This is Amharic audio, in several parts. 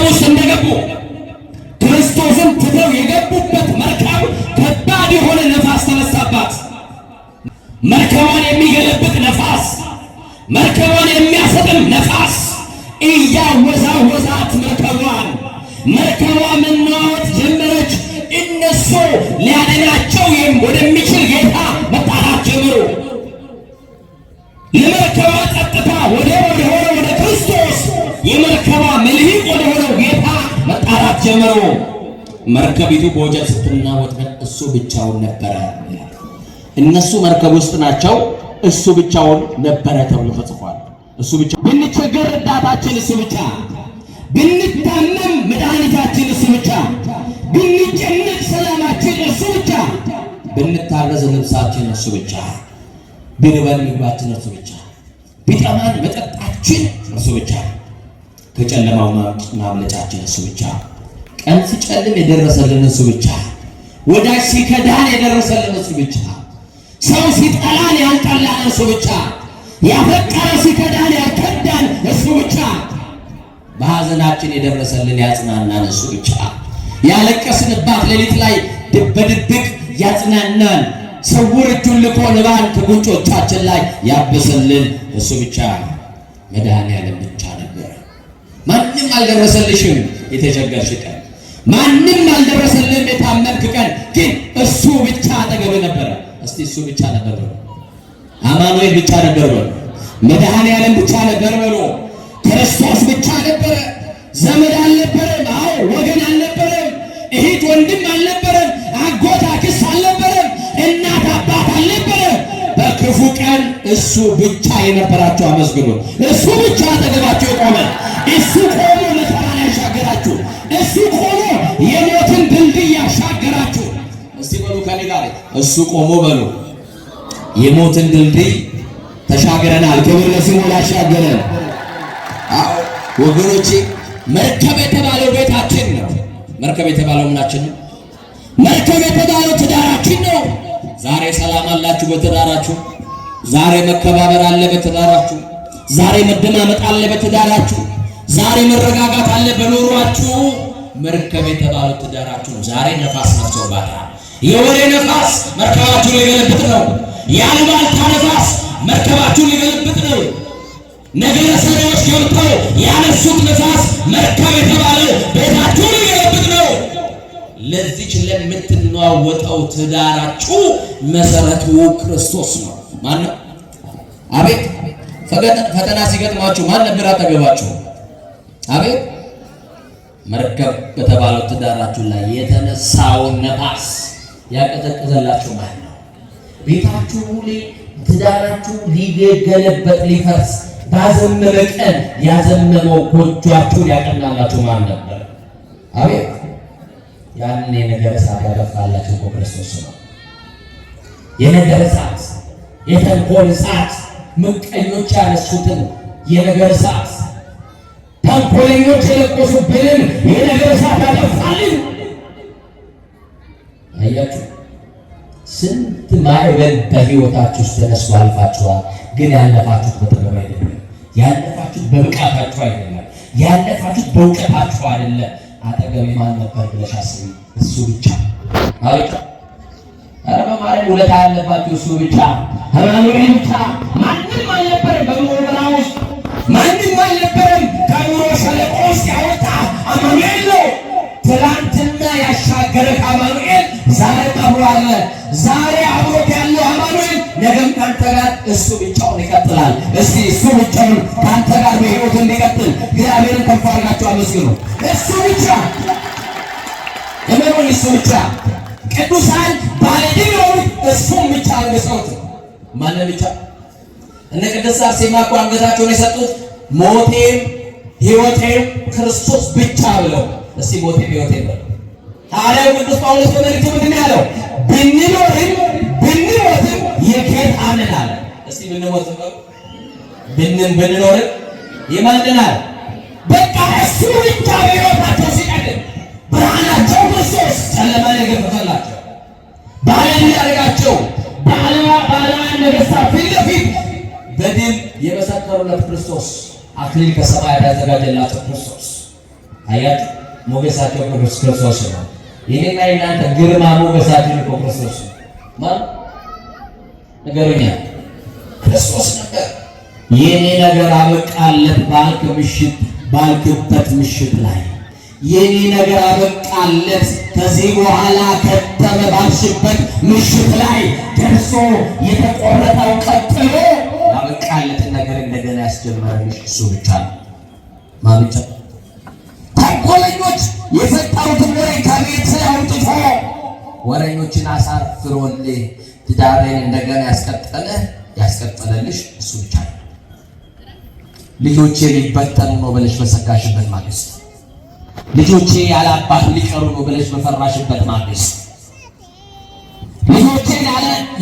ውስጥ እንደገቡ ክርስቶስን ትተው የገቡበት መርከብ ከባድ የሆነ ነፋስ ተነሳባት። መርከቧን የሚገለብጥ ነፋስ፣ መርከቧን የሚያሰጥም ነፋስ እያወዛወዛት መርከቧ መናወጥ ጀመረች። እነሱ ሊያድናቸው ወደሚችል ጌታ መጣራት ጀመሩ። የመርከቧ ጸጥታ ወደ ክርስቶስ፣ የመርከቧ መልህቅ ወደ ሆነው ጌታ መጣራት ጀመሩ። መርከቢቱ በወጀብ ስትናወጥ እሱ ብቻውን ነበረ። እነሱ መርከብ ውስጥ ናቸው፣ እሱ ብቻውን ነበረ ተብሎ ተጽፏል። እሱ ብቻ ብንቸገር እርዳታችን እሱ ብቻ፣ ብንታመም መድኃኒታችን እሱ ብቻ፣ ብንጨነቅ ሰላማችን እሱ ብቻ፣ ብንታረዝ ልብሳችን እሱ ብቻ፣ ቢርበን ምግባችን እሱ ብቻ፣ ቢጠማን መጠጣችን እሱ ብቻ፣ ከጨለማው ማምለጫችን እሱ ብቻ፣ ቀን ሲጨልም የደረሰልን እሱ ብቻ፣ ወዳጅ ሲከዳን የደረሰልን እሱ ብቻ፣ ሰው ሲጠላን ያልጠላን እሱ ብቻ፣ ያፈቀረ ሲከዳን ያልከዳን እሱ ብቻ፣ በሐዘናችን የደረሰልን ያጽናናን እሱ ብቻ፣ ያለቀስንባት ሌሊት ላይ በድብቅ ያጽናናን፣ ስውር እጁን ልኮ እንባን ከጉንጮቻችን ላይ ያበሰልን እሱ ብቻ፣ መድኃኔዓለም ብቻ ነበር። ማንም አልደረሰልሽም የተቸገርሽ ቀን፣ ማንም አልደረሰልም የታመምክ ቀን፣ ግን እሱ ብቻ አጠገብ ነበረ። እስቲ እሱ ብቻ ነበር በሉ። አማኑኤል ብቻ ነበር በሉ። መድኃኔዓለም ብቻ ነበር በሉ። ክርስቶስ ብቻ ነበረ። ዘመድ አልነበረም። አዎ ወገን አልነበረም። እህት ወንድም አልነበረም። አጎት አክስት አልነበረም። እናት አባት አልነበረም። በክፉ ቀን እሱ ብቻ የነበራችሁ አመስግኑ። እሱ ብቻ አጠገባችሁ የቆመ፣ እሱ ቆሞ መከራን ያሻገራችሁ፣ እሱ ቆሞ የሞትን ድልድይ ያሻገራችሁ። እስቲ በሉ ከኔ ጋር እሱ ቆሞ በሉ። የሞትን ድልድይ ተሻገረናል። ክብር ለስሙ ያሻገረን። አዎ ወገኖቼ፣ መርከብ የተባለው ቤታችን ነው። መርከብ የተባለው ምናችን ነው? መርከብ የተባለው ትዳራችን ነው። ዛሬ ሰላም አላችሁ በትዳራችሁ? ዛሬ መከባበር አለ በትዳራችሁ? ዛሬ መደማመጥ አለ በትዳራችሁ? ዛሬ መረጋጋት አለ በኑሯችሁ? መርከብ የተባለው ትዳራችሁ ነው። ዛሬ ነፋስ ነፍሶባታል። የወሬ ነፋስ መርከባችሁን ሊገለብጥ ነው። የአሉባልታ ነፋስ መርከባችሁን ሊገለብጥ ነው። ነገረ ሰሪዎች ገብተው ያነሱት ነፋስ መርከብ የተባለው ቤታችሁን ሊገለብጥ ነው። ለዚች ለምትነዋወጠው ትዳራችሁ መሰረቱ ክርስቶስ ነው። ማን ነው? አቤት ፈተና ሲገጥማችሁ ማን ነበር አጠገባችሁ? አቤት መርከብ በተባለው ትዳራችሁ ላይ የተነሳውን ነፋስ ያቀዘቀዘላችሁ ማን ነው? ቤታችሁ ላይ ትዳራችሁ ሊገለበጥ ሊፈርስ ባዘመመ ቀን ያዘመመው ጎጆአችሁን ያቀናላችሁ ማን ነበር? አቤት ያን የነገረ እሳት ያጠፋላችሁ እኮ ክርስቶስ ነው። የነገረ እሳት፣ የተንኮል እሳት፣ ምቀኞች ያነሱትን የነገረ እሳት፣ ተንኮለኞች የለቆሱብንን የነገረ እሳት ያጠፋልን። አያችሁ፣ ስንት ማዕበል በሕይወታችሁ ውስጥ ተነስቶ አልፋችኋል። ግን ያለፋችሁት በጥበብ አይደለም፣ ያለፋችሁት በብቃታችሁ አይደለም፣ ያለፋችሁት በእውቀታችሁ አይደለም። አጠገቤ ማን ነበር ብለሽ አስቢ። እሱ ብቻ ማለት ኧረ በማርያም ውለታ ያለባችሁ እሱ ብቻ፣ አማኑኤል ብቻ። ማንም አልነበረም በምርመራ ውስጥ፣ ማንም አልነበረም ከኑሮ ሸለቆ ውስጥ ያወጣ አማኑኤል ነው። ትላንትና ያሻገረ አማኑኤል ዛሬ አብሮ አለ። ዛሬ አብሮት ያለው አማኑኤል ነገም ካንተ ጋር እሱ ብቻውን ይቀጥላል። እስቲ እሱ ብቻውን ካንተ ጋር በሕይወት እንዲቀጥል እግዚአብሔርን ከፍ አድርጋችሁ አመስግኑ። እሱ ብቻ እመኑ፣ እሱ ብቻ። ቅዱሳን ባለድል የሆኑት እሱም ብቻ አንገሰውት። ማንን ብቻ? እነ ቅድስት አርሴማ እኮ አንገታቸውን የሰጡት ሞቴም ሕይወቴም ክርስቶስ ብቻ ብለው። እስቲ ሞቴም ሕይወቴም ብለው ሐዋርያው ቅዱስ ጳውሎስ በመልእክቱ ምንድን ነው ያለው? ብንኖርም ብንሞትም የጌታ ነን አለ። እስቲ ብንሞትም ብንኖርም የማን ነን አለ? በቃ እሱ ብቻ በሕይወታቸው ሲቀድም ብርሃናቸው ክርስቶስ ጨለማን የገፈፈላቸው ባለድል ያደረጋቸው ባለማን ነገሥታት ፊት ለፊት በድል የመሰከሩለት ክርስቶስ አክሊል ከሰማይ ያዘጋጀላቸው ክርስቶስ አያት ሞገሳቸው ክርስቶስ ነው። የኔና የናንተ ግርማ ሞገሳችን ክርስቶስ ነው። ማን ነገርኛ ክርስቶስ ነበር። የኔ ነገር አበቃለት ባልክበት ምሽት ላይ የኔ ነገር አበቃለት ከዚህ በኋላ ከተመ ባልሽበት ምሽት ላይ ደርሶ የተቆረጠው ቀጥሎ ያበቃለትን ነገር እንደገና ያስጀመረልሽ እሱ ብቻ ነው። ማን ብቻ? ተንኮለኞች የፈጠሩትን ወሬ ከቤት አውጥቶ ወሬኞችን አሳፍሮልህ ትዳሬን እንደገና ያስቀጠለልሽ እሱ ብቻ ነው። ልጆቼ ሊበተኑ ነው ብለሽ በሰጋሽበት ማግስት፣ ልጆቼ ያለ አባት ሊቀሩ ነው ብለሽ በፈራሽበት ማግስት፣ ልጆቼ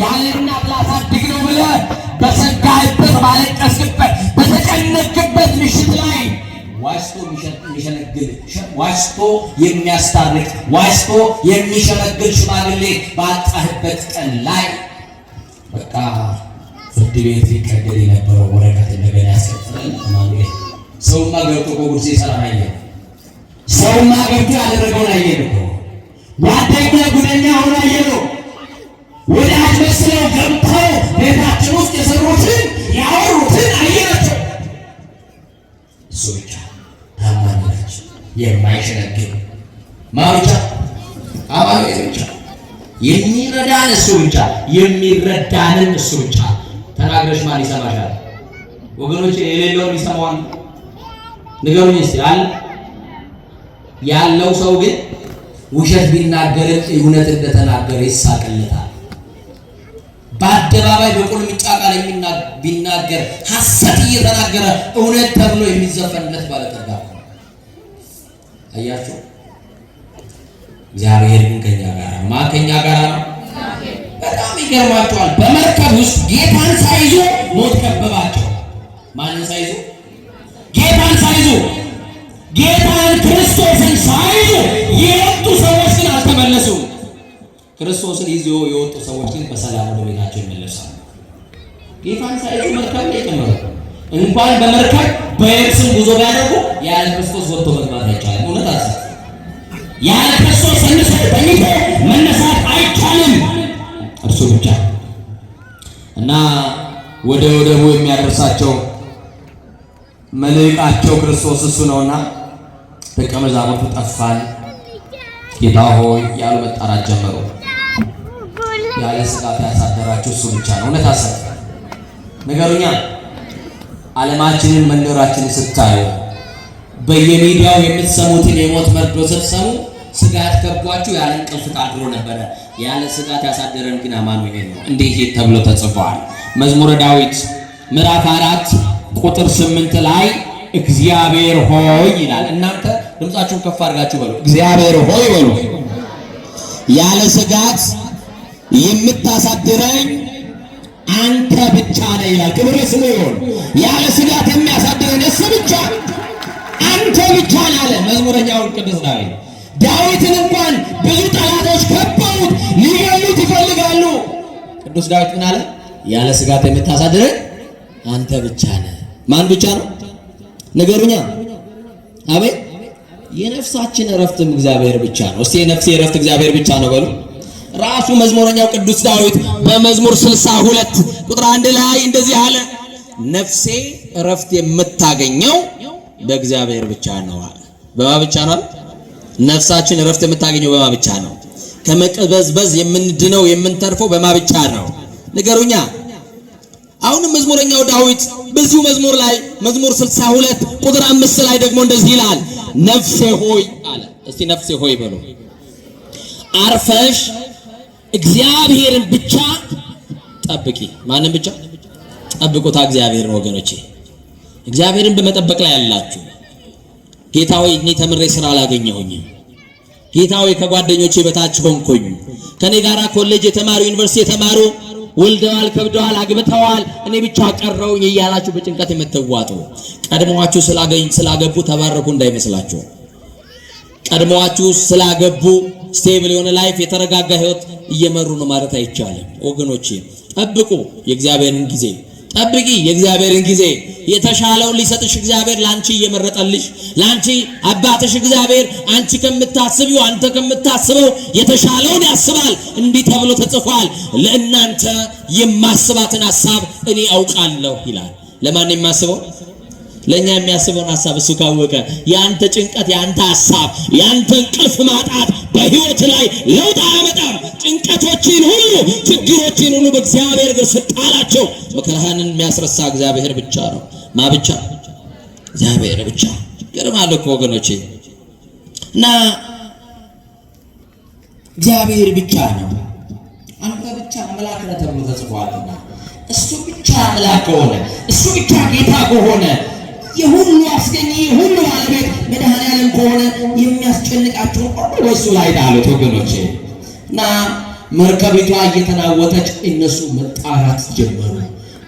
ያለ እናት ላሳድግ ነው ብለህ በሰጋህበት ባለቀስክበት በተጨነቅበት ምሽት ላይ ዋሽቶ የሚሸነግል ዋሽቶ የሚያስታርቅ ዋሽቶ የሚሸነግል ሽማግሌ ባጣህበት ቀን ላይ በቃ ፍርድ ቤት ሊቀደድ የነበረው ወረቀት እንደገና ያስቀጥላል። ማለት ሰውማ ገብቶ በጉርሴ ሰላም አየ ሰውማ ገብቶ ያደረገውን አየን እኮ ጓደኛ ጉደኛ ሆኖ አየነው። ወዳጅ መስለው ገብተው ቤታችን ውስጥ የሰሩትን ያወሩትን አየናቸው። እሱ ብቻ ታማኝ ናቸው፣ የማይሸነግል ማውጫ አባቤት ብቻ የሚረዳን እሱ ብቻ የሚረዳንን እሱ ብቻ። ተናግረሽ ማን ይሰማሻል? ወገኖች የሌለውን ይሰማዋል? ንገሩኝ እስቲ። ያለው ሰው ግን ውሸት ቢናገር እውነት እንደተናገረ ይሳቅለታል። በአደባባይ በቁልምጫ ቃል ቢናገር ሐሰት እየተናገረ እውነት ተብሎ የሚዘፈንለት ባለጠጋ ነው። አያችሁ፣ እግዚአብሔር ግን ከኛ ጋር ነው። ማን ከኛ ጋር ነው? በጣም ይገርማቸዋል። በመርከብ ውስጥ ጌታን ሳይዙ ሞት ከበባቸው። ማንን ሳይዙ? ጌታን ሳይዙ፣ ጌታን ክርስቶስን ሳይዙ የወጡ ሰዎች ግን አልተመለሱም። ክርስቶስን ይዘው የወጡ ሰዎች ግን በሰላም ወደ ቤታቸው ይመለሳሉ። ጌታን ሳይዙ መርከብ ላይ ተመሩ። እንኳን በመርከብ በየብስም ጉዞ ቢያደርጉ ያለ ክርስቶስ ወጥቶ መግባት አይቻልም። እውነት አሰ ያለ ክርስቶስ ተኝቶ መነሳት አይቻልም። እርሱ ብቻ እና ወደ ወደቡ የሚያደርሳቸው መልእክታቸው ክርስቶስ እሱ ነውና ደቀ መዛሙርቱ ጠፋን ጌታ ሆይ ያሉ መጣራት ጀመሩ። ያለ ስጋት ያሳደራቸው እሱ ብቻ ነው። እውነት አሰብ ነገሩኛ ዓለማችንን መንደራችንን ስታዩ በየሚዲያው የምትሰሙትን የሞት መርዶ ስትሰሙ ስጋት ከቧችሁ ያለ እንቅልፍ ታድሮ ነበረ። ያለ ስጋት ያሳደረን ግን አማኑኤል ነው። እንዲህ ተብሎ ተጽፏል። መዝሙረ ዳዊት ምዕራፍ 4 ቁጥር 8 ላይ እግዚአብሔር ሆይ ይላል። እናንተ ድምጻችሁን ከፍ አድርጋችሁ በሉ፣ እግዚአብሔር ሆይ በሉ። ያለ ስጋት የምታሳድረኝ አንተ ብቻ ነህ ይላል። ክብር ለስሙ ይሁን። ያለ ስጋት የሚያሳድረኝ እሱ ብቻ አንተ ብቻ ነህ አለ መዝሙረኛው ቅዱስ ዳዊት። ዳዊትን እንኳን ብዙ ጠላቶች ከበውት ሊገሉት ይፈልጋሉ። ቅዱስ ዳዊት ምን አለ? ያለ ስጋት የምታሳድረኝ አንተ ብቻ ነህ። ማን ብቻ ነው? ነገሩኛ አቤት። የነፍሳችን እረፍትም እግዚአብሔር ብቻ ነው። እስቲ የነፍሴ እረፍት እግዚአብሔር ብቻ ነው በሉ። ራሱ መዝሙረኛው ቅዱስ ዳዊት በመዝሙር 62 ቁጥር 1 ላይ እንደዚህ አለ፣ ነፍሴ እረፍት የምታገኘው በእግዚአብሔር ብቻ ነው አለ። በማ ብቻ ነው? ነፍሳችን እረፍት የምታገኘው በማ ብቻ ነው? ከመቅበዝበዝ የምንድነው የምንተርፈው በማ ብቻ ነው? ንገሩኛ። አሁንም መዝሙረኛው ዳዊት በዚሁ መዝሙር ላይ መዝሙር 62 ቁጥር 5 ላይ ደግሞ እንደዚህ ይላል፣ ነፍሴ ሆይ አለ። እስቲ ነፍሴ ሆይ በሉ፣ አርፈሽ እግዚአብሔርን ብቻ ጠብቂ። ማንን ብቻ ጠብቁታ? እግዚአብሔርን ወገኖቼ፣ እግዚአብሔርን በመጠበቅ ላይ ያላችሁ። ጌታ ሆይ እኔ ተምሬ ስራ አላገኘሁኝም። ጌታ ሆይ ከጓደኞቼ በታች ሆንኩኝ። ከኔ ጋራ ኮሌጅ የተማሩ ዩኒቨርሲቲ የተማሩ ወልደዋል፣ ከብደዋል፣ አግብተዋል፣ እኔ ብቻ ቀረውኝ እያላችሁ በጭንቀት የምትዋጡ ቀድሞዋችሁ ስላገቡ ተባረኩ እንዳይመስላችሁ። ቀድሞዋችሁ ስላገቡ ስቴብል የሆነ ላይፍ የተረጋጋ ህይወት እየመሩ ነው ማለት አይቻልም ወገኖቼ። ጠብቁ የእግዚአብሔርን ጊዜ፣ ጠብቂ የእግዚአብሔርን ጊዜ። የተሻለውን ሊሰጥሽ እግዚአብሔር ላንቺ እየመረጠልሽ፣ ላንቺ አባትሽ እግዚአብሔር አንቺ ከምታስቢው አንተ ከምታስበው የተሻለውን ያስባል። እንዲህ ተብሎ ተጽፏል፣ ለእናንተ የማስባትን ሐሳብ እኔ አውቃለሁ ይላል። ለማን የማስበው? ለኛ የሚያስበውን ሐሳብ እሱ ካወቀ ያንተ ጭንቀት፣ ያንተ ሐሳብ፣ ያንተ እንቅልፍ ማጣት በህይወት ላይ ለውጥ አያመጣም። ጭንቀቶችን ሁሉ ችግሮችን ሁሉ በእግዚአብሔር እግር ስጣላቸው መከራህን የሚያስረሳ እግዚአብሔር ብቻ ነው። ማ ብቻ? እግዚአብሔር ብቻ። ይገርማል እኮ ወገኖቼ። እና እግዚአብሔር ብቻ ነው። አንተ ብቻ አምላክ ነህ ተብሎ ተጽፏልና እሱ ብቻ አምላክ ከሆነ እሱ ብቻ ጌታ ከሆነ የሁሉ አስገኝ የሁሉ ባለቤት መድኃኔዓለም ከሆነ የሚያስጨንቃቸው ሁሉ በእሱ ላይ ጣሉት ወገኖቼ። እና መርከቢቷ እየተናወጠች እነሱ መጣራት ጀመሩ።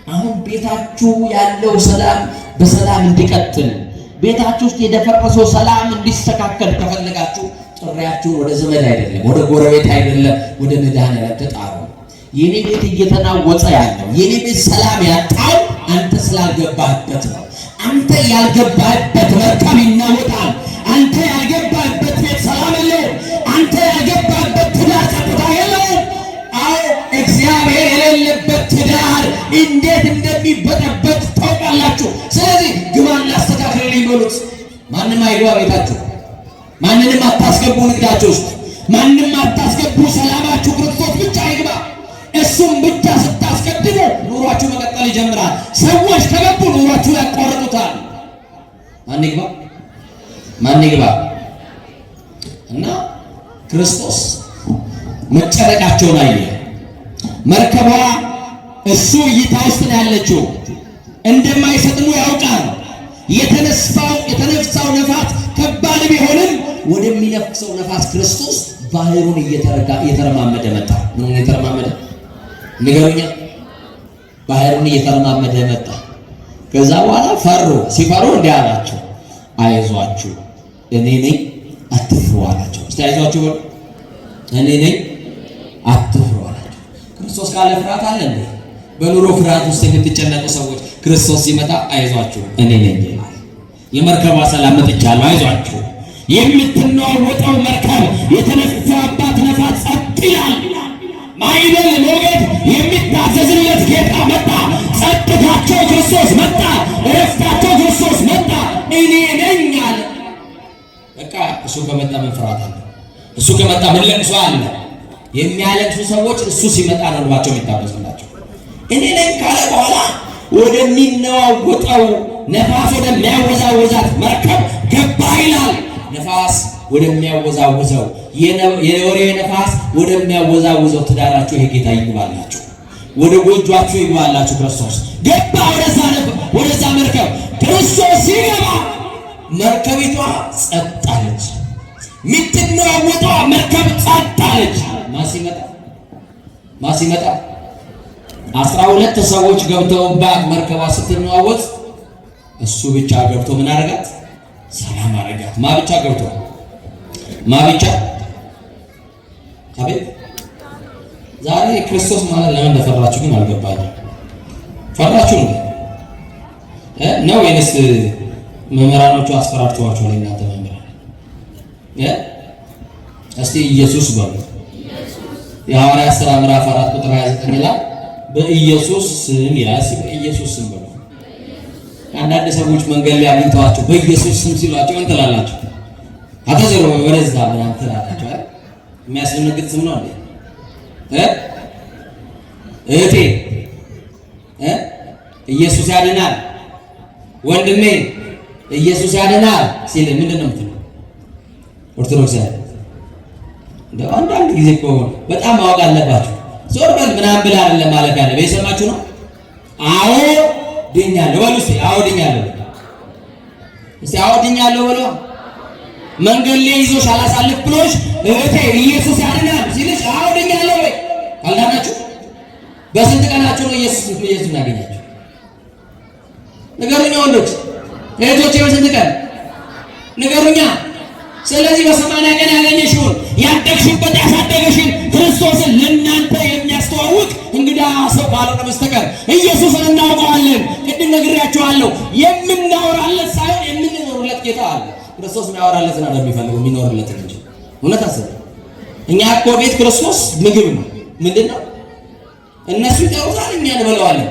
አሁን ቤታችሁ ያለው ሰላም በሰላም እንዲቀጥል፣ ቤታችሁ ውስጥ የደፈረሰው ሰላም እንዲስተካከል ከፈለጋችሁ ጥሪያችሁን ወደ ዘመድ አይደለም፣ ወደ ጎረቤት አይደለም፣ ወደ መድኃኔዓለም ተጣሩ። የኔ ቤት እየተናወጠ ያለው የኔ ቤት ሰላም ያጣው አንተ ስላልገባህበት ነው። አንተ ያልገባህበት መርከብ ይናወጣል። አንተ ያልገባህበት ቤት ሰላም የለውም። አንተ ያልገባህበት ትዳር ጸጥታ የለውም። አዎ እግዚአብሔር የሌለበት ትዳር እንዴት እንደሚበጠበጥ ታውቃላችሁ። ስለዚህ ግባን ላስተካክልልኝ በሉት። ማንም አይግባ ቤታችሁ። ማንንም አታስገቡ ንግዳችሁ ውስጥ። ማንም አታስገቡ። ሰላማችሁ ክርስቶስ ብቻ ይግባ። እሱም ብቻ ስታስቀድሙ ኑሯችሁ መቀጠል ይጀምራል። ሰዎች ከገቡ ኑሯችሁ ያቋርጡታል። ማን ይግባ? ማን ይግባ? እና ክርስቶስ መጨረቃቸውን አየ። መርከቧ እሱ እይታ ውስጥ ነው ያለችው። እንደማይሰጥሙ ያውቃል። የተነፍሳው ነፋስ ከባድ ቢሆንም ወደሚነፍሰው ነፋስ ክርስቶስ ባህሩን እየተረማመደ መጣ። ምን እየተረማመደ? ንገሩኛ። ባህሩን እየተረማመደ መጣ። ከዛ በኋላ ፈሩ። ሲፈሩ እንዲህ አላቸው፣ አይዟችሁ እኔ ነኝ አትፍሩ አላቸው። እስቲ አይዟችሁ በሉ። እኔ ነኝ አትፍሩ አላቸው። ክርስቶስ ካለ ፍርሃት አለ እንዴ? በኑሮ ፍርሃት ውስጥ የምትጨነቁ ሰዎች ክርስቶስ ሲመጣ አይዟችሁ እኔ ነኝ ይላል። የመርከቧ ሰላም መጥቻለሁ፣ አይዟችሁ። የምትናወጠው መርከብ የተነፋባት ነፋስ ጸጥ ይላል። ማዕበል ሞገድ የሚታዘዝለት ጌታ መጣ። ጸጥታቸው ክርስቶስ መጣ። እረፍታቸው ክርስቶስ መጣ። እኔ ነኝ አለ። በቃ እሱ ከመጣ ምን ፍርሃት አለ? እሱ ከመጣ ምን ለቅሶ አለ? የሚያለቅሱ ሰዎች እሱ ሲመጣ ነው ልባቸው የሚታበስላቸው። እኔ ነኝ ካለ በኋላ ወደሚነዋወጠው ነፋስ ወደሚያወዛወዛት መርከብ ገባ ይላል። ነፋስ ወደሚያወዛውዘው የወሬ ነፋስ ወደሚያወዛውዘው ትዳራችሁ ይሄ ጌታ ይግባላችሁ። ወደ ጎጆአችሁ ይግባላችሁ። ክርስቶስ ገባ ወደዛ መርከብ። ክርስቶስ ሲገባ መርከቢቷ ጸጥ አለች። የምትነዋወጠው መርከብ ጸጥ አለች። ማን ሲመጣ 12 ሰዎች ገብተውባት መርከቧ ስትነዋወጥ እሱ ብቻ ገብቶ ምን አረጋት? ሰላም አረጋት። ማ ብቻ ገብቶ? ማ ብቻ? አቤት! ዛሬ ክርስቶስ ማለት ለምን እንደፈራችሁ ግን አልገባኝም። ፈራችሁ ነው ወይስ መምህራኖቹ አስፈራርተዋችኋል? እናንተ መምህራን እስቲ ኢየሱስ በሉ። የሐዋርያት ሥራ ምዕራፍ 4 ቁጥር 29 ላይ በኢየሱስ ስም ይላል። በኢየሱስ ስም በሉ። አንዳንድ ሰዎች መንገድ ላይ አግኝተዋቸው በኢየሱስ ስም ሲሏቸው ምን ትላላችሁ? አተዘሩ ወደዛ ምናምን ትላላችሁ አይደል? የሚያስደነግጥ ስም ነው እንዴ? እህቴ ኢየሱስ ያድናል፣ ወንድሜ ኢየሱስ ያድናል ሲል ምንድን ነው የምትለው? ኦርቶዶክስ እንደው አንዳንድ ጊዜ እኮ በጣም ማወቅ አለባችሁ። ዞር በል ምናምን ብላ አይደለም ማለት ያለ በየሰማችሁ ነው። አዎ ድኛለሁ በሉ እስቲ። አዎ ድኛለሁ እስቲ። አዎ ድኛለሁ በሉ። መንገድ ላይ ይዞሽ አላሳልፍ ብሎሽ እህቴ ኢየሱስ ያድናል ሲልሽ አዎ ድኛለሁ ወይ? ካልዳናችሁ በስንት ቀናችሁ ነው ኢየሱስ እናገኛችሁ? ንገሩኛ ወንዶች እህቶቼ፣ በስንት ቀን ንገሩኛ። ስለዚህ በ80 ቀን ያገኘሽውን ያደግሽበት ያሳደገሽን ክርስቶስን ለእናንተ የሚያስተዋውቅ እንግዲህ እንግዳ ሰው ካልሆነ በስተቀር ኢየሱስን እናውቀዋለን። ቅድም ነግሬያቸዋለሁ። የምናወራለት ሳይሆን የምንኖርለት ጌታ አለ። ክርስቶስ የሚያወራለትን አይደለም የሚፈልገው የሚኖርለትን እንጂ። እውነት አሰብ እኛ እኮ ቤት ክርስቶስ ምግብ ነው። ምንድን ነው? እነሱ ይጠሩታል፣ እኛ እንበለዋለን።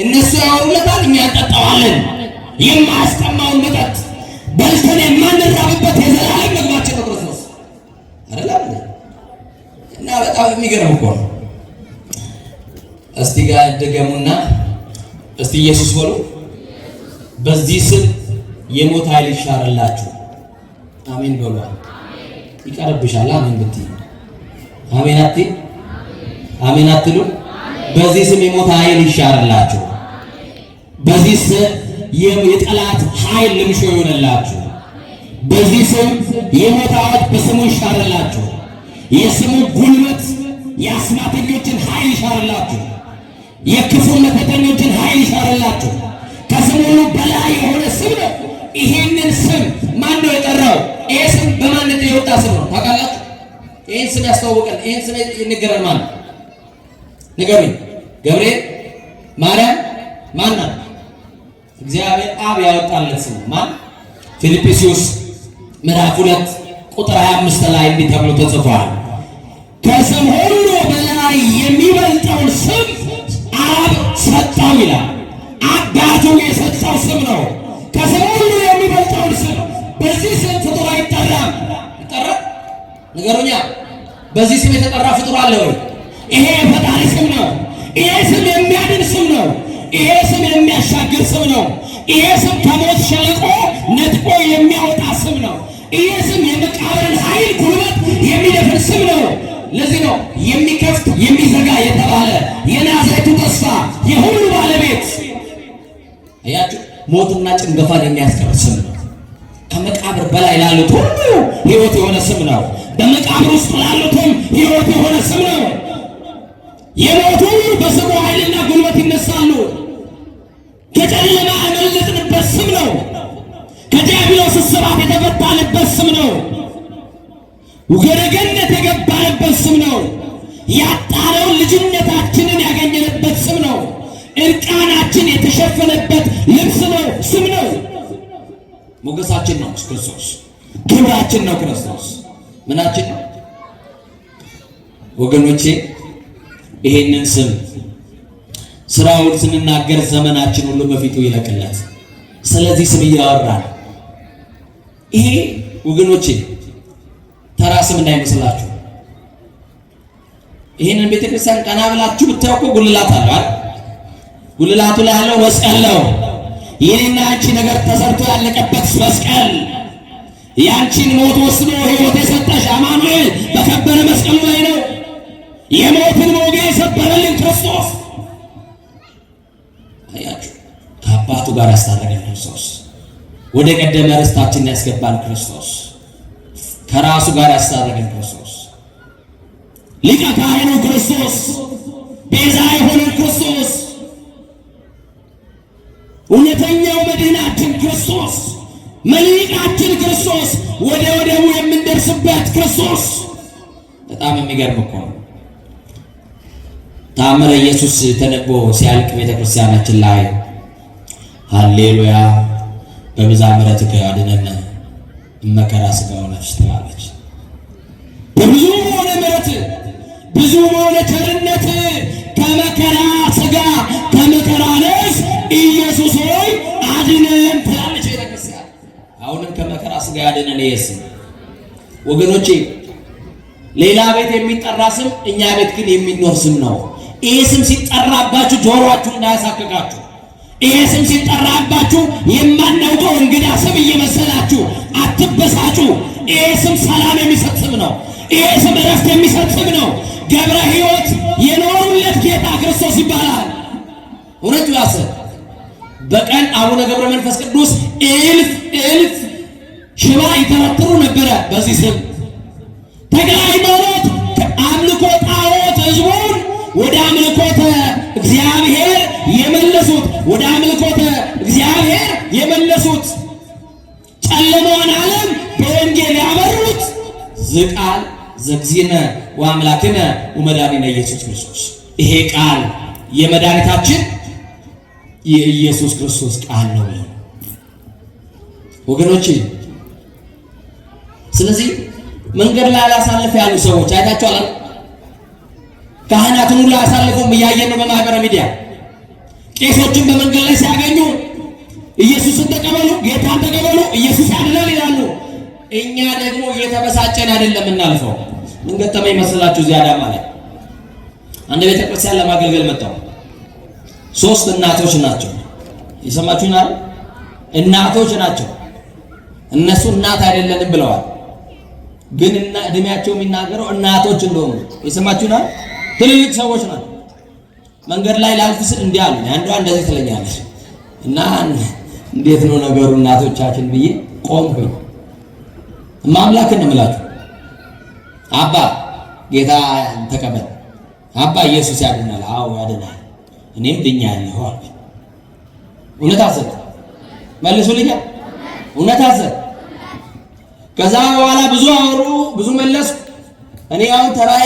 እነሱ ያወሩለታል፣ እኛ እንጠጣዋለን። የማያስቀማውን መጠጥ በልተን የማንራብበት የዘላለም ምግባችን ነው ክርስቶስ አይደለም። እና በጣም የሚገርም እኮ ነው። እስቲ ጋር ደገሙና እስቲ ኢየሱስ በሉ። በዚህ ስም የሞት ኃይል ይሻርላችሁ። አሜን በሉ። ይቀርብሻል። አሜን ብትይ አሜን አትይ? አሜን አትሉ? በዚህ ስም የሞት ኃይል ይሻርላችሁ። በዚህ ስም የጠላት ኃይል ልምሾ ይሆንላችሁ። በዚህ ስም የሞት አዋጅ በስሙ ይሻርላችሁ። የስሙ ጉልበት የአስማተኞችን ኃይል ይሻርላችሁ። የክፉ መተተኞችን ኃይል ይሻርላችሁ። ከስሙ ሁሉ በላይ የሆነ ስም ነው። ይሄንን ስም ማን ነው የጠራው? ይሄ ስም በማንነት የወጣ ስም ነው። ታውቃላችሁ? ይሄን ስም ያስተዋወቀን፣ ይሄን ስም ይነገረን ማን? ንገሩኝ። ገብርኤል፣ ማርያም፣ ማን ነው? እግዚአብሔር አብ ያወጣለት ስም ማን? ፊልጵስዩስ ምዕራፍ 2 ቁጥር 25 ላይ እንዲህ ተብሎ ተጽፏል። ከስም ሁሉ በላይ የሚበልጠውን ስም አብ ሰጠው ይላል። አባቱ የሰጠው ስም ነው። ከስም ሁሉ የሚበልጠውን ስም። በዚህ ስም ፍጡር አይጠራም። ይጠራል? ንገሩኛ። በዚህ ስም የተጠራ ፍጡር አለ ወይ? ይሄ የፈጣሪ ስም ነው። ይሄ ስም የሚያድን ስም ነው። ይሄ ስም የሚያሻግር ስም ነው። ይሄ ስም ከሞት ሸለቆ ነጥቆ የሚያወጣ ስም ነው። ይሄ ስም የመቃብርን ኃይል ጉልበት የሚደፍር ስም ነው። ለዚህ ነው የሚከፍት የሚዘጋ የተባለ የናዝሬቱ ተስፋ የሁሉ ባለቤት። አያችሁ፣ ሞትና ጭንገፋን የሚያስቀር ስም ነው። ከመቃብር በላይ ላሉት ሁሉ ሕይወት የሆነ ስም ነው። በመቃብር ውስጥ ላሉትም ሕይወት የሆነ ስም ነው። የሞቱ ሁሉ በስሙ ኃይልና ጉልበት ይነሳሉ። ከጨለማ ያመለጥንበት ስም ነው። ከዲያብሎስ እስራት የተፈታንበት ስም ነው። ወደ ገነት የገባንበት ስም ነው። ያጣነውን ልጅነታችንን ያገኘንበት ስም ነው። እርቃናችን የተሸፈነበት ልብስ ነው። ስም ነው። ሞገሳችን ነው ክርስቶስ። ክብራችን ነው ክርስቶስ። ምናችን ነው ወገኖቼ? ይሄንን ስም ስራውን ስንናገር ዘመናችን ሁሉ በፊቱ ይለቅለት። ስለዚህ ስም እያወራን ይሄ ወገኖቼ ተራ ስም እንዳይመስላችሁ። ይሄንን ቤተክርስቲያን ቀና ብላችሁ ብታውቁ ጉልላት አለ አይደል? ጉልላቱ ላይ ያለው መስቀል ነው። የኔና አንቺ ነገር ተሰርቶ ያለቀበት መስቀል፣ ያንቺን ሞት ወስዶ ሕይወት የሰጠሽ አማኑኤል በከበረ መስቀሉ ላይ ነው። የሞትን ሞጌ የሰበረልን ክርስቶስ። አያችሁ፣ ከአባቱ ጋር ያስታረቀን ክርስቶስ፣ ወደ ቀደመ ርስታችን ያስገባን ክርስቶስ፣ ከራሱ ጋር ያስታረቀን ክርስቶስ፣ ሊቀ ካህኑ ክርስቶስ፣ ቤዛ የሆነን ክርስቶስ፣ እውነተኛው መድህናችን ክርስቶስ፣ መልሕቃችን ክርስቶስ፣ ወደ ወደቡ የምንደርስበት ክርስቶስ። በጣም የሚገርም እኮ ነው። ተአምረ ኢየሱስ ተነቦ ሲያልቅ ቤተክርስቲያናችን ላይ ሃሌሉያ በብዛ ምሕረትከ አድኅነነ እመከራ ሥጋ ወነፍስ ትላለች። በብዙ በሆነ ምሕረት ብዙ በሆነ ቸርነት ከመከራ ሥጋ ከመከራ ነፍስ ኢየሱስ ሆይ አድነን ትላለች ቤተክርስቲያን። አሁንም ከመከራ ሥጋ ያድነን ኢየሱስ። ወገኖቼ ሌላ ቤት የሚጠራ ስም እኛ ቤት ግን የሚኖር ስም ነው። ይሄ ስም ሲጠራባችሁ ጆሮአችሁ እንዳያሳክካችሁ። ይሄ ስም ሲጠራባችሁ የማናውቀው እንግዳ ስም እየመሰላችሁ አትበሳጩ። ይሄ ስም ሰላም የሚሰጥ ስም ነው። ይሄ ስም እረፍት የሚሰጥ ስም ነው። ገብረ ሕይወት የኖሩለት ጌታ ክርስቶስ ይባላል። እውነቱ ያሰብ በቀን አቡነ ገብረ መንፈስ ቅዱስ እልፍ ሽባ ይተረትሩ ነበረ በዚህ ስም። ተክለ ሃይማኖት አምልኮ ጣዖት ሕዝቡን ወደ አምልኮተ እግዚአብሔር የመለሱት፣ ወደ አምልኮተ እግዚአብሔር የመለሱት፣ ጨለማውን ዓለም በወንጌል ያበሩት ዝቃል ዘግዚነ ወአምላክነ ወመድኃኒነ ኢየሱስ ክርስቶስ ይሄ ቃል የመድኃኒታችን የኢየሱስ ክርስቶስ ቃል ነው ወገኖቼ። ስለዚህ መንገድ ላይ አላሳልፍ ያሉ ሰዎች አይታችኋል። ካህናቱን ሁሉ አሳልፈውም እያየን ነው በማህበራዊ ሚዲያ። ቄሶችን በመንገድ ላይ ሲያገኙ ኢየሱስን ተቀበሉ፣ ጌታን ተቀበሉ፣ ኢየሱስ ያድናል ይላሉ። እኛ ደግሞ እየተበሳጨን አይደለም እናልፈው። ምን ገጠመኝ መስላችሁ? እዚህ አዳማ ላይ አንድ ቤተክርስቲያን ለማገልገል መጣሁ። 3 እናቶች ናቸው። ይሰማችሁናል? እናቶች ናቸው። እነሱ እናት አይደለንም ብለዋል፣ ግን እድሜያቸው የሚናገረው እናቶች እንደሆኑ ይሰማችሁናል? ትልልቅ ሰዎች ናቸው። መንገድ ላይ ላልፍ ስል እንዲህ አሉ። አንዷ እንደዚህ ትለኛለች እና እንዴት ነው ነገሩ እናቶቻችን ብዬ ቆምኩኝ። ማምላክን ነው የምላችሁ። አባ ጌታ ተቀበል፣ አባ ኢየሱስ ያድናል። አዎ ያድናል፣ እኔም ድኛለሁ አልኩ። እውነት አዘን መልሱልኛ፣ እውነት አዘን። ከዛ በኋላ ብዙ አወሩ፣ ብዙ መለሱ። እኔ አሁን ተራይ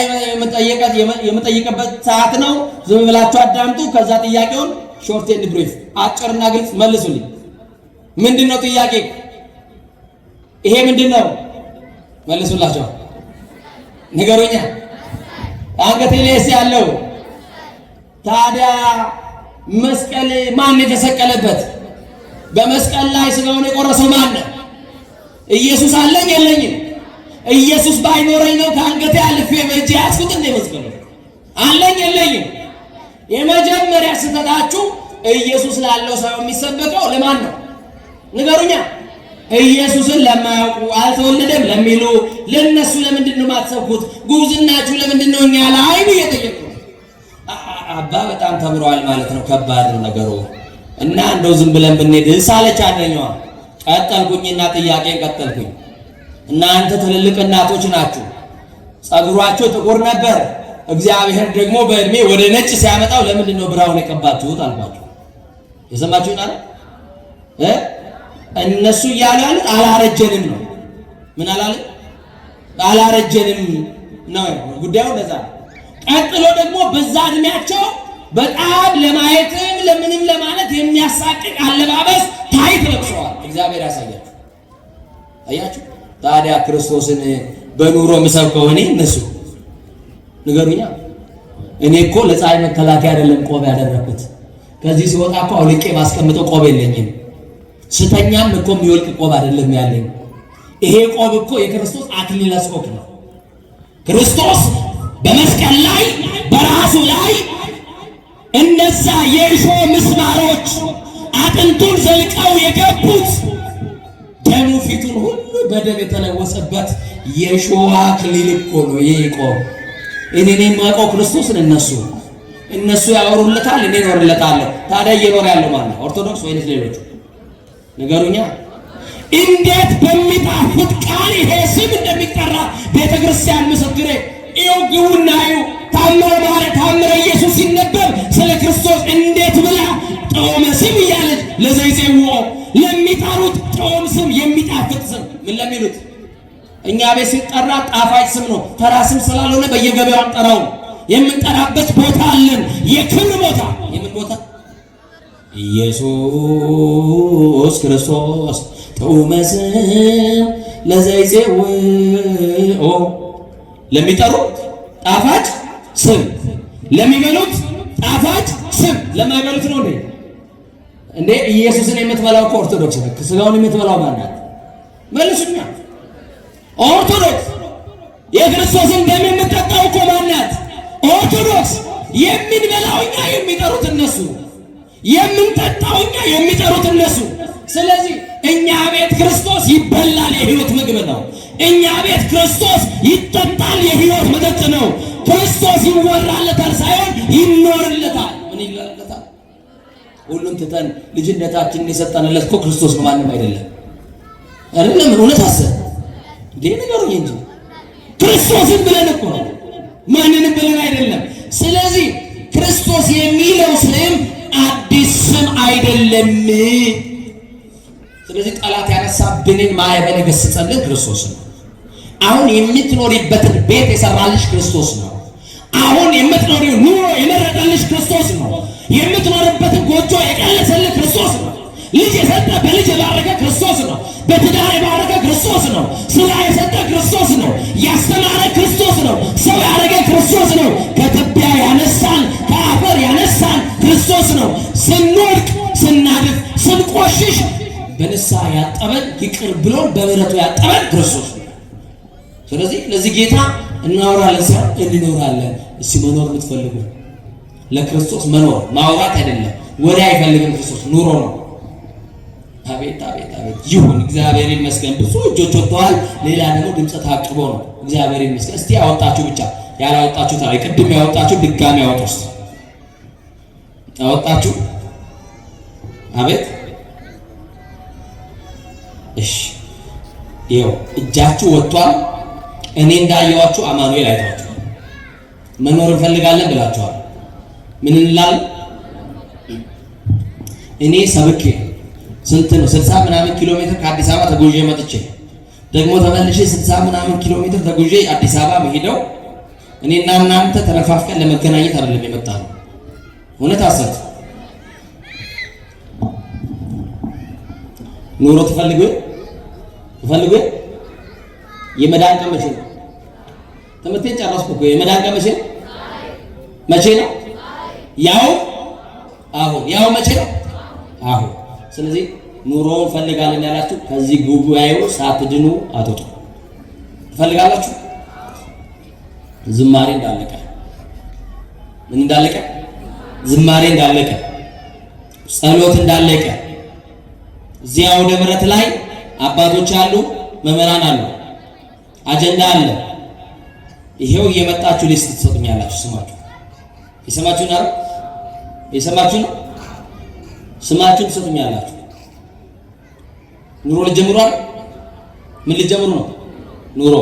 የምጠይቅበት ሰዓት ነው። ዝም ብላችሁ አዳምጡ። ከዛ ጥያቄውን ሾርት ኤንድ ብሪፍ አጭርና ግልጽ መልሱልኝ። ምንድነው ጥያቄ? ይሄ ምንድነው? መልሱላችሁ፣ ንገሩኛ። አንገቴ ላይ ያለው ታዲያ መስቀል ማን የተሰቀለበት? በመስቀል ላይ ስጋውን የቆረሰው ማን ነው? ኢየሱስ አለኝ የለኝም? ኢየሱስ ባይኖረኝ ነው ከአንገቴ አልፌ በእጄ ያስኩት እንደ መስቀል አለኝ የለኝም? የመጀመሪያ ስህተታችሁ ኢየሱስ ላለው ሰው የሚሰበከው ለማን ነው? ንገሩኛ። ኢየሱስን ለማያውቁ አልተወለደም ለሚሉ ለነሱ ለምንድን ነው የማትሰብኩት? ጉብዝናችሁ ለምንድን ነው እኛ ላይ እየጠየቁ? አባ በጣም ተምረዋል ማለት ነው። ከባድ ነው ነገሩ እና እንደው ዝም ብለን ብንሄድ ሳለች አንደኛዋ። ቀጠልኩኝና ጥያቄን ቀጠልኩኝ። እናንተ ትልልቅ እናቶች ናችሁ፣ ጸጉራችሁ ጥቁር ነበር፣ እግዚአብሔር ደግሞ በእድሜ ወደ ነጭ ሲያመጣው ለምንድን ነው ብራውን የቀባችሁት አልኳቸው። የሰማችሁ ይናል እነሱ እያሉ ያሉት አላረጀንም ነው። ምን አላለ? አላረጀንም ነው ጉዳዩ። እንደዛ ቀጥሎ ደግሞ በዛ እድሜያቸው በጣም ለማየትም ለምንም ለማለት የሚያሳቅቅ አለባበስ ታይት ለብሰዋል። እግዚአብሔር ያሳያችሁ። አያችሁ? ታዲያ ክርስቶስን በኑሮ ምሰብከው እኔ እነሱ ንገሩኛ። እኔ እኮ ለፀሐይ መከላከያ አይደለም ቆብ ያደረኩት። ከዚህ ሲወጣ እኮ አውልቄ ማስቀምጠው ቆብ የለኝም። ስተኛም እኮ የሚወልቅ ቆብ አይደለም ያለኝ። ይሄ ቆብ እኮ የክርስቶስ አክሊለ ሦክ ነው። ክርስቶስ በመስቀል ላይ በራሱ ላይ እነዛ የእሾህ ምስማሮች አጥንቱን ዘልቀው የገቡት ደሙ ፊቱን ሁሉ በደም የተለወሰበት የእሾህ አክሊል እኮ ነው ይሄ ቆብ። እኔ የማውቀው ክርስቶስን እነሱ ያወሩለታል፣ እኔ እኖርለታለሁ። ታዲያ እየኖረ ያለው ማለት ነው ኦርቶዶክስ ወይስ ሌሎቹ? ንገሩኛ። እንዴት በሚጣፍጥ ቃል ይሄ ስም እንደሚጠራ ቤተክርስቲያን ምስክሬ። ይኸው ግቡና እዩ። ታምረ ኢየሱስ ሲነበብ ስለ ክርስቶስ እንዴት ብላ ጦመ ስም እያለች ለዘይጼውኦ ለሚጠሩት ጦም ስም የሚጣፍጥ ስም ምን ለሚሉት እኛ ቤት ሲጠራ ጣፋጭ ስም ነው። ተራ ስም ስላልሆነ በየገበያው አንጠራው። የምንጠራበት ቦታ አለን፣ የክብር ቦታ። የምን ቦታ? ኢየሱስ ክርስቶስ ጦመ ስም ለዘይጼውኦ ለሚጠሩት ጣፋጭ ስም፣ ለሚበሉት ጣፋጭ ስም። ለማይበሉት ነው እንዴ? ኢየሱስን የምትበላው እኮ ኦርቶዶክስ ነው። ስጋውን የምትበላው ማናት? መልሱኛ። ኦርቶዶክስ። የክርስቶስን ደም የምትጠጣው እኮ ማናት? ኦርቶዶክስ። የምንበላው እኛ፣ የሚጠሩት እነሱ። የምንጠጣው እኛ፣ የሚጠሩት እነሱ። ስለዚህ እኛ ቤት ክርስቶስ ይበላል፣ የህይወት ምግብ ነው። እኛ ቤት ክርስቶስ ይጠጣል፣ የህይወት መጠጥ ነው። ክርስቶስ ይወራለታል ሳይሆን ይኖርለታል። ምን ይላልለታል? ሁሉም ትተን ልጅነታችንን የሰጠንለት እኮ ክርስቶስ ነው፣ ማንም አይደለም። አይደለም? እውነት አሰብ እንዴ ነገሩኝ እንጂ ክርስቶስን ብለን እኮ ነው፣ ማንንም ብለን አይደለም። ስለዚህ ክርስቶስ የሚለው ስም አዲስ ስም አይደለም። ስለዚህ ጠላት ያነሳብንን ማዕበል የገሰጸልን ክርስቶስ ነው። አሁን የምትኖሪበትን ቤት የሰራልሽ ክርስቶስ ነው። አሁን የምትኖሪው ኑሮ የመረጠልሽ ክርስቶስ ነው። የምትኖርበትን ጎጆ የቀለሰልህ ክርስቶስ ነው። ልጅ የሰጠ በልጅ የባረከ ክርስቶስ ነው። በትዳር የባረከ ክርስቶስ ነው። ስራ የሰጠ ክርስቶስ ነው። ያስተማረ ክርስቶስ ነው። ሰው ያደረገ ክርስቶስ ነው። ከትቢያ ያነሳን ከአፈር ያነሳን ክርስቶስ ነው። ስንወድቅ፣ ስናድፍ፣ ስንቆሽሽ በንስሐ ያጠበን ይቅር ብሎን በምሕረቱ ያጠበን ክርስቶስ ነው። ስለዚህ ለዚህ ጌታ እናወራለን ሳይሆን እንኖራለን። እሱ መኖር የምትፈልጉ ለክርስቶስ መኖር ማውራት አይደለም። ወሬ አይፈልግም ክርስቶስ ኑሮ ነው። አቤት አቤት አቤት ይሁን። እግዚአብሔር ይመስገን። ብዙ እጆች ወጥተዋል። ሌላ ደግሞ ድምፅ ታቅቦ ነው። እግዚአብሔር ይመስገን። እስቲ ያወጣችሁ ብቻ ያላወጣችሁ ታዲያ ቅድም ያወጣችሁ ድጋሚ ያወጡ። እስቲ ያወጣችሁ አቤት። እሺ ይኸው እጃችሁ ወጥቷል። እኔ እንዳየዋችሁ አማኑኤል አይታችሁ መኖር እንፈልጋለን ብላችኋል። ምን እንላለን? እኔ ሰብኬ ስንት ነው 60 ምናምን ኪሎ ሜትር ከአዲስ አበባ ተጉዤ መጥቼ ደግሞ ተመልሼ 60 ምናምን ኪሎ ሜትር ተጉዤ አዲስ አበባ መሄደው እኔና እናንተ ተረፋፍቀን ለመገናኘት አይደለም የመጣነው። እውነት አሰት ኑሮ ትፈልጉ የመዳን ቀን መቼ ነው? ትምህርቴን ጨረስኩ እኮ። የመዳን ቀን መቼ ነው? ያው መቼ ነው? አሁን። ስለዚህ ኑሮውን ፈልጋለን ያላችሁ ከዚህ ጉባኤው ሳትድኑ አትወጡ። ትፈልጋላችሁ? ዝማሬ እንዳለቀ ምን እንዳለቀ? ዝማሬ እንዳለቀ፣ ጸሎት እንዳለቀ፣ እዚያው ወደ ምሕረት ላይ አባቶች አሉ፣ መምህራን አሉ፣ አጀንዳ አለ። ይሄው እየመጣችሁ ሊስት ትሰጡኛላችሁ። ስማችሁ የሰማችሁን አይደል? የሰማችሁ ነው። ስማችሁን ትሰጡኛላችሁ። ኑሮ ልጀምሩ አይደል? ምን ልጀምሩ ነው? ኑሮ።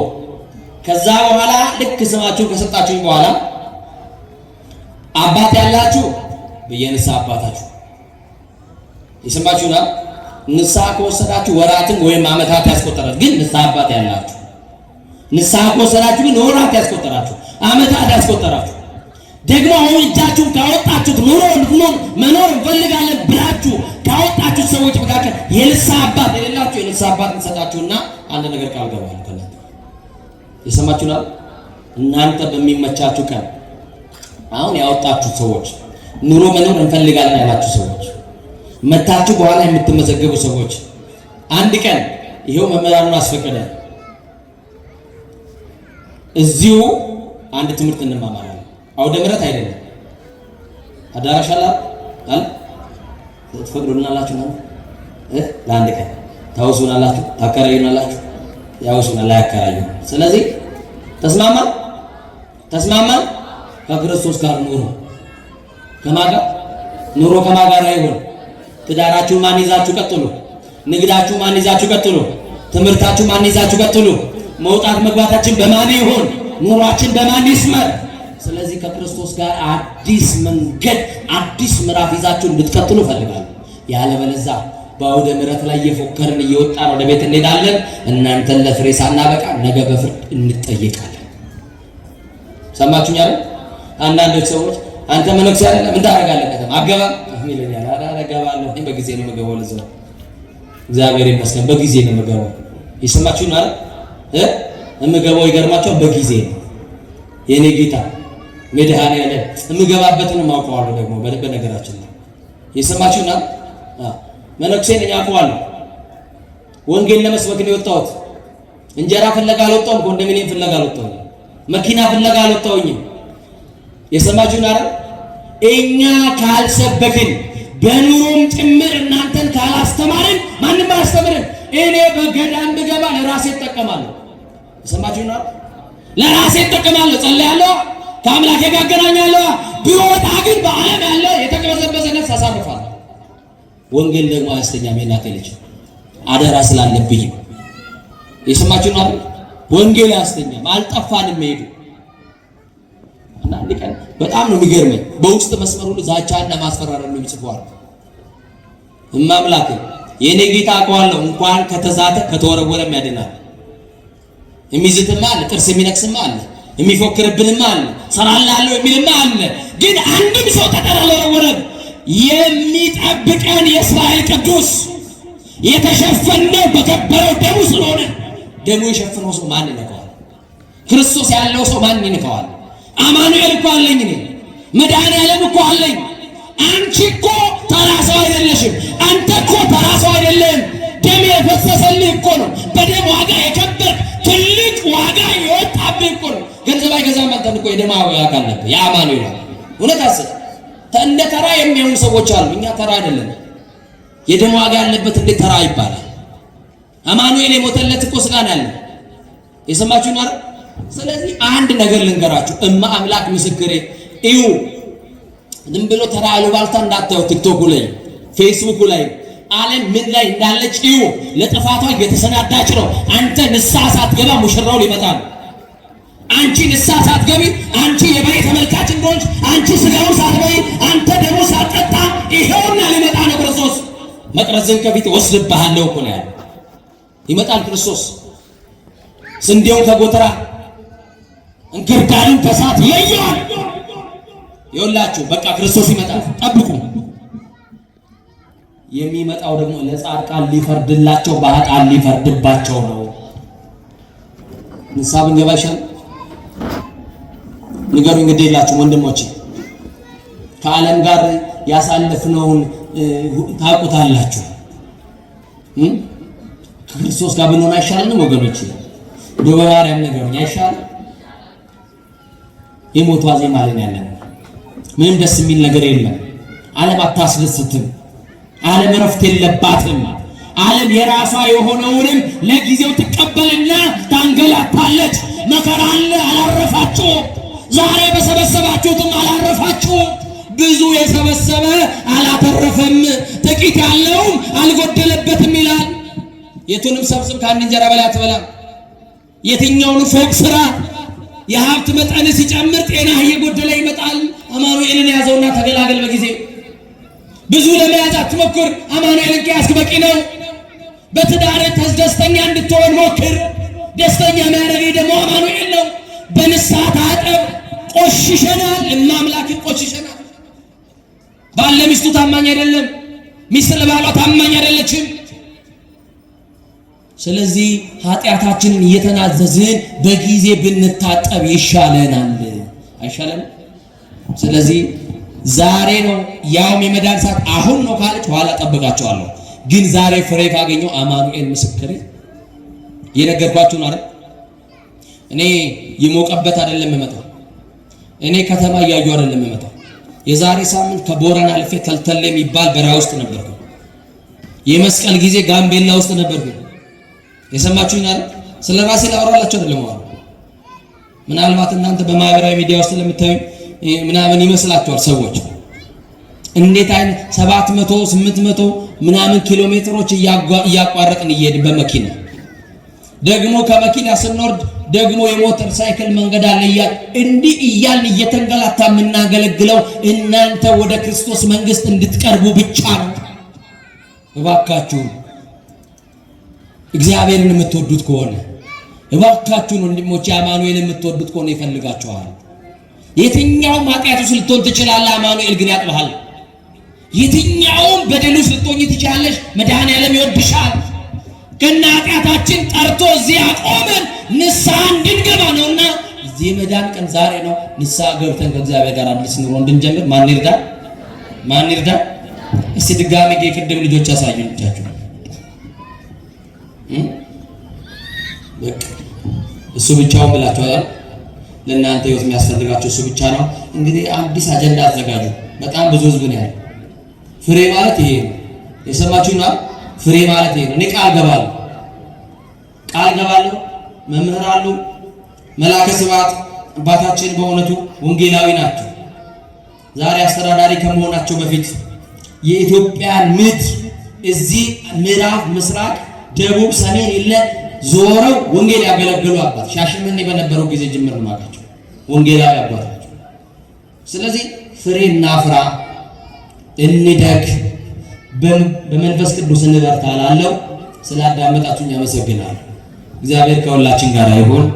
ከዛ በኋላ ልክ ስማችሁን ከሰጣችሁኝ በኋላ አባት ያላችሁ በየንስሐ አባታችሁ የሰማችሁና ንስሐ ከወሰዳችሁ ወራትን ወይም ዓመታት ያስቆጠራችሁ፣ ግን ንስሐ አባት ያላችሁ ንስሐ ከወሰዳችሁ ግን ወራት ያስቆጠራችሁ፣ ዓመታት ያስቆጠራችሁ ደግሞ አሁን እጃችሁን ካወጣችሁት ኑሮ መኖር እንፈልጋለን ብላችሁ ካወጣችሁት ሰዎች መካከል የንስሐ አባት የሌላችሁ የንስሐ አባት እንሰጣችሁና አንድ ነገር ቃል ገባለሁ ከእናንተ የሰማችሁና እናንተ በሚመቻችሁ ቀን አሁን ያወጣችሁት ሰዎች ኑሮ መኖር እንፈልጋለን ያላችሁ ሰዎች መታችሁ በኋላ የምትመዘገቡ ሰዎች አንድ ቀን ይሄው መምህራኑን አስፈቀደ እዚሁ አንድ ትምህርት እንማማራለን። አውደ ምሕረት አይደለም አዳራሽ አለ ትፈቅዱልናላችሁ ነው ለአንድ ቀን ታውሱናላችሁ፣ ታከራዩናላችሁ፣ ያውሱናል ያከራዩ። ስለዚህ ተስማማን ከክርስቶስ ጋር ኑሮ ኑሮ ከማጋራ ይሁን። ትዳራችሁ ማን ይዛችሁ ቀጥሉ። ንግዳችሁ ማን ይዛችሁ ቀጥሉ። ትምህርታችሁ ማን ይዛችሁ ቀጥሉ። መውጣት መግባታችን በማን ይሁን። ኑሯችን በማን ይስመር። ስለዚህ ከክርስቶስ ጋር አዲስ መንገድ አዲስ ምዕራፍ ይዛችሁ እንድትቀጥሉ ፈልጋለሁ። ያለበለዚያ በአውደ ምሕረት ላይ እየፎከርን እየወጣን ወደ ቤት እንሄዳለን። እናንተን ለፍሬ ሳናበቃ ነገ በፍርድ እንጠየቃለን። ሰማችሁኝ አይደል? አንዳንዶች ሰዎች አንተ መነኩሴ አይደለም ምን ታደርጋለህ ከተማ አገባም ይለኛል። አረጋባለሁ በጊዜ ነው የምገባው። ለዛው እግዚአብሔር ይመስገን በጊዜ ነው የምገባው። ይሰማችሁኝ አይደል? የምገባው ይገርማችኋል በጊዜ ነው። የኔ ጌታ መድኃኔዓለም የምገባበትን ማውቀዋለሁ። ደግሞ በነገራችን ላይ የሰማችሁና መነኩሴ ነኝ አውቀዋለሁ። ወንጌል ለመስበክ ነው የወጣሁት። እንጀራ ፍለጋ አልወጣሁም። ኮንዶሚኒየም ፍለጋ አልወጣሁም። መኪና ፍለጋ አልወጣሁኝም። የሰማችሁና አይደል? እኛ ካልሰበክን በኑሮም ጭምር እናንተን ካላስተማርን ማንም አያስተምርን። እኔ በገዳም ብገባ ለራሴ እጠቀማለሁ። የሰማችሁና ለራሴ እጠቀማለሁ። ጸልያለሁ፣ ከአምላኬ ጋር እገናኛለሁ። ብወጣ ግን በዓለም ያለ የተቀበዘበዘ ነፍስ አሳርፋለሁ። ወንጌል ደግሞ አያስተኛም። የእናቴ ልጅ አደራ ስላለብኝ የሰማችሁና አይደል? ወንጌል አያስተኛም። አልጠፋንም መሄዱ እና አንድ ቀን በጣም ነው የሚገርመኝ። በውስጥ መስመር ሁሉ ዛቻና ማስፈራሪያ ነው ይጽፋል። እማምላክ የኔ ጌታ አውቀዋለሁ። እንኳን ከተዛተ ከተወረወረም ያድናል። የሚዝትማ አለ፣ ጥርስ የሚነክስማ አለ፣ የሚፎክርብንም አለ፣ ሰራላለሁ የሚልም አለ። ግን አንድም ሰው ጠጠር አልወረወረም። የሚጠብቀን የእስራኤል ቅዱስ የተሸፈነው በከበረው ደሙ ስለሆነ ደሙ የሸፈነው ሰው ማን ይነካዋል? ክርስቶስ ያለው ሰው ማን ይነካዋል? አማኑኤል እኮ አለኝ እኔ፣ መድኃኔዓለም እኮ አለኝ። አንቺ እኮ ተራ ሰው አይደለሽም። አንተ እኮ ተራ ሰው አይደለም። ደም የፈሰሰልህ እኮ ነው። በደም ዋጋ የከበር ትልቅ ዋጋ የወጣብህ እኮ ነው። ገንዘብ አይገዛም። አንተን እኮ የደም ዋጋ አለብህ። የአማኑኤል እውነት አስብ። እንደ ተራ የሚሆኑ ሰዎች አሉ። እኛ ተራ አይደለም። የደም ዋጋ ያለበት እንዴት ተራ ይባላል? አማኑኤል የሞተለት እኮ ስጋ ነው ያለው። የሰማችሁ ነው አይደል? ስለዚህ አንድ ነገር ልንገራችሁ። እማ አምላክ ምስክሬ እዩ። ዝም ብሎ ተራ አሉባልታ እንዳታዩ። ቲክቶክ ላይ ፌስቡክ ላይ ዓለም ምን ላይ እንዳለች እዩ። ለጥፋቷ የተሰናዳች ነው። አንተ ንስሐ ሳትገባ ሙሽራው ሊመጣ ነው። አንቺ ንስሐ ሳትገቢ፣ አንቺ የበይ ተመልካች እንደሆንሽ፣ አንቺ ስጋውን ሳትበይ፣ አንተ ደግሞ ሳትጠጣ ይሄውና ሊመጣ ነው ክርስቶስ። መቅረዝን ከፊት ወስድብሃለሁ እኮ ነው ያለው። ይመጣል ክርስቶስ። ስንዴውን ከጎተራ እንክርዳዱን ከሳት ይለየዋል። ይኸውላችሁ በቃ ክርስቶስ ይመጣል፣ ጠብቁ። የሚመጣው ደግሞ ለጻድቃን ሊፈርድላቸው በኃጥአን ሊፈርድባቸው ነው። ንስሐ ብንገባ ይሻላል። ንገሩኝ እንግዲህ የላችሁ ወንድሞቼ፣ ከዓለም ጋር ያሳለፍነውን ታውቁታላችሁ። ከክርስቶስ ጋር ብንሆን አይሻልንም ወገኖቼ? በማርያም ነገሩኝ አይሻልም? የሞት ዋዜማ ላይ ያለን ምንም ደስ የሚል ነገር የለም። ዓለም አታስደስትም። ዓለም እረፍት የለባትም። ዓለም የራሷ የሆነውንም ለጊዜው ትቀበልና ታንገላታለች። መከራ አለ፣ አላረፋችሁ። ዛሬ በሰበሰባችሁትም አላረፋችሁ። ብዙ የሰበሰበ አላተረፈም፣ ጥቂት ያለውም አልጎደለበትም ይላል። የቱንም ሰብስብ ከአንድ እንጀራ በላይ አትበላም። የትኛውን ፎቅ ስራ የሀብት መጠን ሲጨምር ጤናህ እየጎደለ ይመጣል። አማኑኤልን ያዘውና ተገላገል በጊዜ። ብዙ ለመያዝ አትሞክር። አማኑኤልን ከያዝክ በቂ ነው። በትዳር ደስተኛ እንድትሆን ሞክር። ደስተኛ የሚያደርግህ ደግሞ አማኑኤል ነው። በንስሐ ታጠብ። ቆሽሸናል፣ እማምላክን ቆሽሸናል። ባል ለሚስቱ ታማኝ አይደለም፣ ሚስት ለባሏ ታማኝ አይደለችም። ስለዚህ ኃጢአታችንን እየተናዘዝን በጊዜ ብንታጠብ ይሻለናል። አይሻለንም? ስለዚህ ዛሬ ነው ያውም የመዳን ሰዓት አሁን ነው ካለች ኋላ ጠብቃቸዋለሁ። ግን ዛሬ ፍሬ ካገኘው አማኑኤል ምስክሬ የነገርኳችሁ ነው አይደል? እኔ ይሞቀበት አይደለም የምመጣው። እኔ ከተማ እያየሁ አይደለም የምመጣው። የዛሬ ሳምንት ከቦረና አልፌ ተልተሌ የሚባል በረሃ ውስጥ ነበርኩ። የመስቀል ጊዜ ጋምቤላ ውስጥ ነበርኩ። የሰማችሁኝ አይደል? ስለ ራሴ ላወራላችሁ አይደለም ማለት። ምናልባት እናንተ በማህበራዊ ሚዲያ ውስጥ ለምታዩ ምናምን ይመስላችኋል ሰዎች። እንዴት አይነት 700 800 ምናምን ኪሎ ሜትሮች እያቋረጥን እየሄድን በመኪና ደግሞ ከመኪና ስንወርድ ደግሞ የሞተር ሳይክል መንገድ አለ እንዲህ እያልን እየተንገላታ የምናገለግለው እናንተ ወደ ክርስቶስ መንግስት እንድትቀርቡ ብቻ ነው። እባካችሁ እግዚአብሔርን የምትወዱት ከሆነ እባካችሁን ወንድሞቼ አማኑኤልን የምትወዱት ከሆነ ይፈልጋችኋል። የትኛውም ኃጢአት ውስጥ ልትሆን ትችላለህ፣ አማኑኤል ግን ያጥብሃል። የትኛውም በደል ውስጥ ልትሆኝ ትችላለሽ፣ መድኃኔዓለም ይወድሻል። ከና ኃጢአታችን ጠርቶ እዚህ አቆመን ንስሐ እንድንገባ ነውና እዚህ መዳን ቀን ዛሬ ነው። ንስሐ ገብተን ከእግዚአብሔር ጋር አዲስ ኑሮ እንድንጀምር ማን ይርዳል? ማን ይርዳል? እስቲ ድጋሜ የቅድም ልጆች ያሳዩ ልጆቻችሁ በቃ እሱ ብቻውን ብላችኋል። ለእናንተ ህይወት የሚያስፈልጋቸው እሱ ብቻ ነው። እንግዲህ አዲስ አጀንዳ አዘጋጁ። በጣም ብዙ ህዝብ ነው ያለው። ፍሬ ማለት ይሄ ነው። የሰማችሁና ፍሬ ማለት ይሄ ነው። እኔ ቃል ገባለሁ። መምህር አሉ መላከ ስብሐት አባታችን በእውነቱ ወንጌላዊ ናቸው። ዛሬ አስተዳዳሪ ከመሆናቸው በፊት የኢትዮጵያን ምድር እዚህ ምዕራብ፣ ምስራቅ፣ ደቡብ፣ ሰሜን የለ ዞረው ወንጌል ያገለግሉ አባት ሻሸመኔ በነበረው ጊዜ ጅምር ማቃቸው ወንጌላዊ አባታቸው። ስለዚህ ፍሬ እናፍራ፣ እንደግ፣ በመንፈስ ቅዱስ እንበርታ እላለሁ። ስላዳመጣችሁኝ አመሰግናለሁ። እግዚአብሔር ከሁላችን ጋር ይሁን።